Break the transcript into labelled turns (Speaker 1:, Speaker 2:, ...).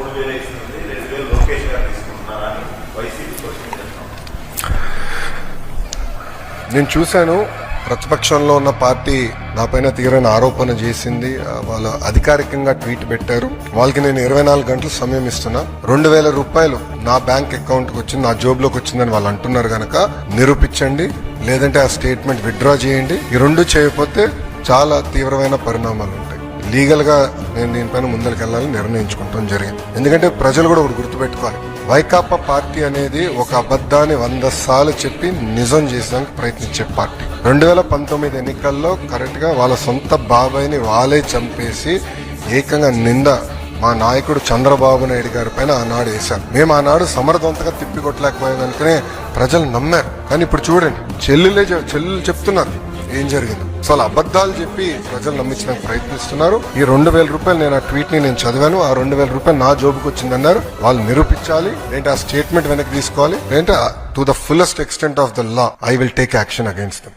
Speaker 1: 3000 ఇస్తుంది, 2000 లోకేష్ గారు తీసుకుంటున్నారని వైసీపీ క్వశ్చన్ చేస్తాం.
Speaker 2: నేను చూశాను, ప్రతిపక్షంలో ఉన్న పార్టీ నాపైన తీవ్రమైన ఆరోపణ చేసింది. వాళ్ళు అధికారికంగా ట్వీట్ పెట్టారు. వాళ్ళకి నేను 24 గంటలు సమయం ఇస్తున్నా. 2000 రూపాయలు నా బ్యాంక్ అకౌంట్ కి వచ్చింది, నా జోబులోకి వచ్చిందని వాళ్ళు అంటున్నారు గనక నిరూపించండి, లేదంటే ఆ స్టేట్మెంట్ విత్డ్రా చేయండి. ఈ రెండు చేయకపోతే చాలా తీవ్రమైన పరిణామాలు ఉంటాయి. లీగల్ గా నేను దీనిపైన ముందరికి వెళ్ళాలని నిర్ణయించుకుంటాం జరిగింది. ఎందుకంటే ప్రజలు కూడా ఒకటి గుర్తుపెట్టుకోవాలి, వైకాపా పార్టీ అనేది ఒక అబద్ధాన్ని 100 సార్లు చెప్పి నిజం చేసేందుకు ప్రయత్నించే పార్టీ. 2019 ఎన్నికల్లో కరెక్ట్ గా వాళ్ళ సొంత బాబాయిని వాళ్ళే చంపేసి ఏకంగా నింద మా నాయకుడు చంద్రబాబు నాయుడు గారి పైన ఆనాడు వేశారు. మేము ఆనాడు సమర్థవంతంగా తిప్పికొట్టలేకపోయేదనుకునే ప్రజలు నమ్మారు. కానీ ఇప్పుడు చూడండి, చెల్లెలు చెప్తున్నారు ఏం జరిగిందో. అసలు అబద్ధాలు చెప్పి ప్రజలు నమ్మించడానికి ప్రయత్నిస్తున్నారు. ఈ 2000 రూపాయలు నేను ఆ ట్వీట్ ని నేను చదివాను. ఆ 2000 రూపాయలు నా జోబుకి వచ్చిందన్నారు. వాళ్ళు నిరూపించాలి, లేదంటే ఆ స్టేట్మెంట్ వెనక్కి తీసుకోవాలి, లేదంటే to the fullest extent of the law I will take action against them.